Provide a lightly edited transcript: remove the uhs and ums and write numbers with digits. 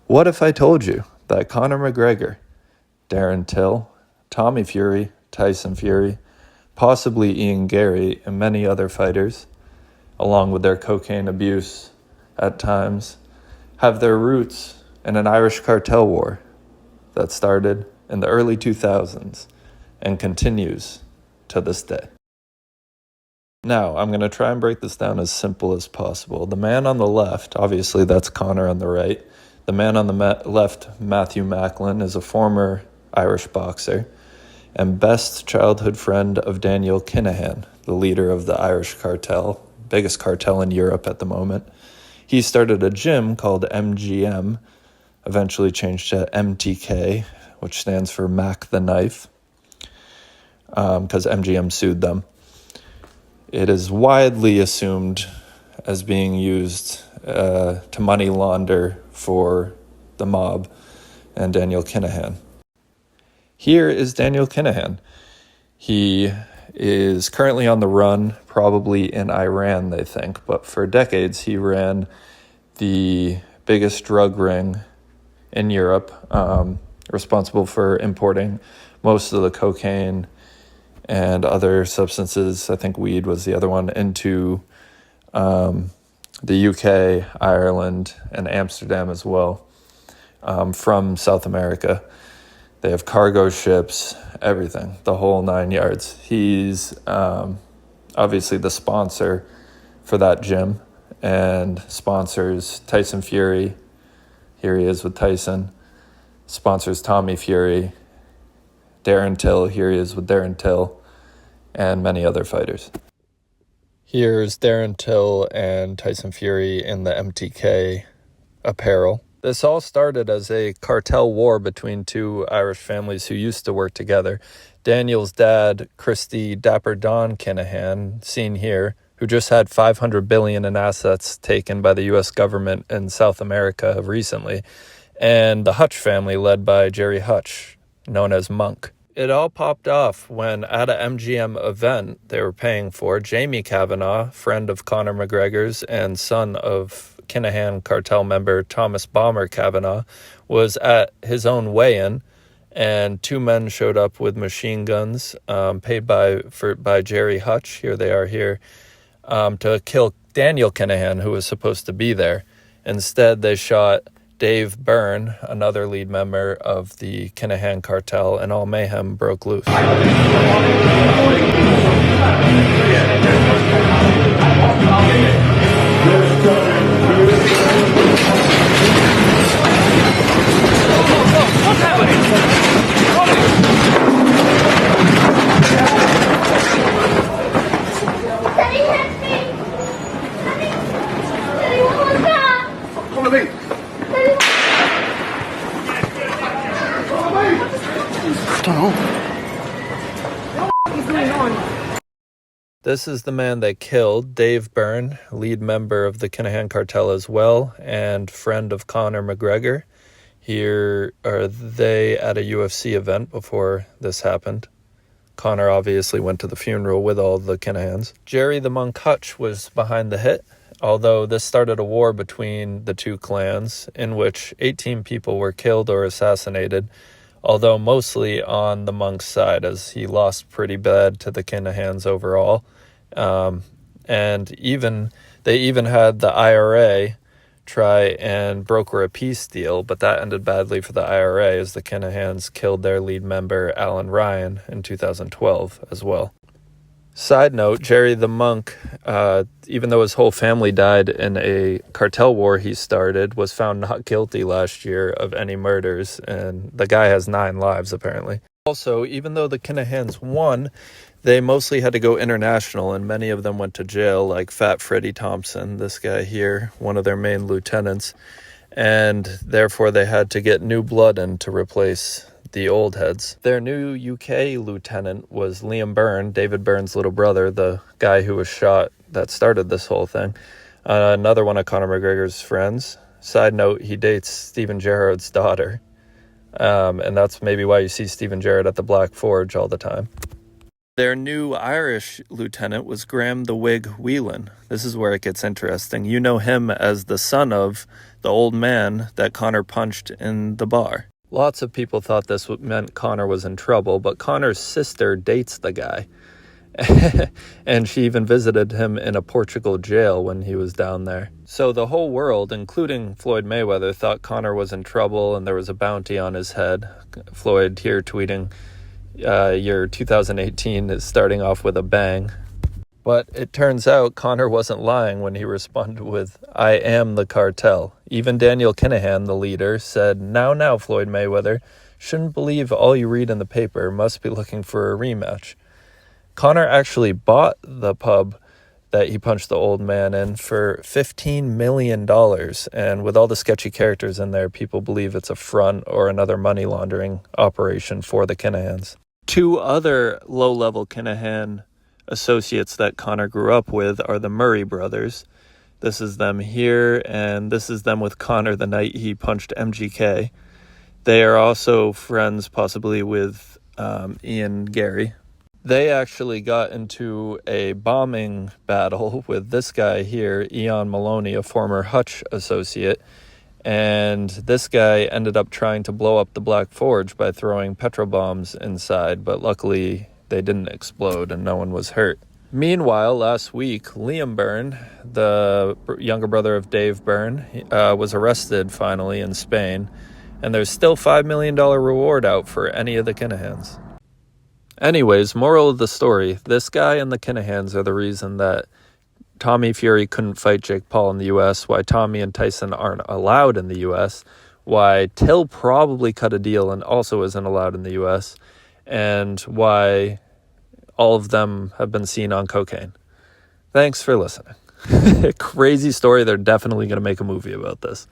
What if I told you that Conor McGregor, Darren Till, Tommy Fury, Tyson Fury, possibly Ian Gary, and many other fighters, along with their cocaine abuse at times, have their roots in an Irish cartel war that started in the early 2000s and continues to this day? Now, I'm going to try and break this down as simple as possible. The man on the left, obviously that's Conor on the right. The man on the left, Matthew Macklin, is a former Irish boxer and best childhood friend of Daniel Kinahan, the leader of the Irish cartel, biggest cartel in Europe at the moment. He started a gym called MGM, eventually changed to MTK, which stands for Mac the Knife, because MGM sued them. It is widely assumed as being used to money launder for the mob and Daniel Kinahan. Here is Daniel Kinahan. He is currently on the run, probably in Iran, they think, but for decades he ran the biggest drug ring in Europe, responsible for importing most of the cocaine and other substances, I think weed was the other one, into the UK, Ireland, and Amsterdam as well, from South America. They have cargo ships, everything, the whole 9 yards. He's obviously the sponsor for that gym and sponsors Tyson Fury. Here he is with Tyson. Sponsors Tommy Fury. Darren Till, here he is with Darren Till, and many other fighters. Here's Darren Till and Tyson Fury in the MTK apparel. This all started as a cartel war between two Irish families who used to work together. Daniel's dad, Christy Dapper Don Kinahan, seen here, who just had $500 billion in assets taken by the U.S. government in South America recently, and the Hutch family led by Jerry Hutch, known as Monk. It all popped off when at a MGM event they were paying for, Jamie Kavanagh, friend of Conor McGregor's and son of Kinahan cartel member Thomas Bomber Kavanagh, was at his own weigh-in, and two men showed up with machine guns paid by Jerry Hutch, here they are here, to kill Daniel Kinahan, who was supposed to be there. Instead, they shot Dave Byrne, another lead member of the Kinahan cartel, and all mayhem broke loose. This is the man they killed, Dave Byrne, lead member of the Kinahan cartel as well, and friend of Conor McGregor. Here are they at a UFC event before this happened. Conor obviously went to the funeral with all the Kinahans. Jerry the Monk Hutch was behind the hit, although this started a war between the two clans in which 18 people were killed or assassinated, although mostly on the Monk's side, as he lost pretty bad to the Kinahans overall. And they even had the IRA try and broker a peace deal, but that ended badly for the IRA as the Kinahans killed their lead member, Alan Ryan, in 2012 as well. Side note, Jerry the Monk, even though his whole family died in a cartel war he started, was found not guilty last year of any murders, and the guy has 9 lives apparently. Also, even though the Kinahans won, they mostly had to go international, and many of them went to jail, like Fat Freddie Thompson, this guy here, one of their main lieutenants, and therefore they had to get new blood in to replace the old heads. Their new UK lieutenant was Liam Byrne, David Byrne's little brother, the guy who was shot that started this whole thing. Another one of Conor McGregor's friends. Side note, he dates Steven Gerrard's daughter. And that's maybe why you see Steven Gerrard at the Black Forge all the time. Their new Irish lieutenant was Graham the Whig Whelan. This is where it gets interesting. You know him as the son of the old man that Conor punched in the bar. Lots of people thought this meant Conor was in trouble, but Conor's sister dates the guy. And she even visited him in a Portugal jail when he was down there. So the whole world, including Floyd Mayweather, thought Conor was in trouble and there was a bounty on his head. Floyd here tweeting, your 2018 is starting off with a bang. But it turns out Conor wasn't lying when he responded with, "I am the cartel." Even Daniel Kinahan, the leader, said, Now, Floyd Mayweather, shouldn't believe all you read in the paper, must be looking for a rematch." Conor actually bought the pub that he punched the old man in for $15 million. And with all the sketchy characters in there, people believe it's a front or another money laundering operation for the Kinahans. Two other low-level Kinahan associates that Conor grew up with are the Murray brothers. This is them here, and this is them with Conor the night he punched MGK. They are also friends, possibly, with Ian Gary. They actually got into a bombing battle with this guy here, Ian Maloney, a former Hutch associate. And this guy ended up trying to blow up the Black Forge by throwing petrol bombs inside, but luckily they didn't explode and no one was hurt. Meanwhile, last week, Liam Byrne, the younger brother of Dave Byrne, was arrested finally in Spain, and there's still $5 million reward out for any of the Kinahans. Anyways, moral of the story, this guy and the Kinahans are the reason that Tommy Fury couldn't fight Jake Paul in the U.S., why Tommy and Tyson aren't allowed in the U.S., why Till probably cut a deal and also isn't allowed in the U.S., and why all of them have been seen on cocaine. Thanks for listening. Crazy story. They're definitely going to make a movie about this.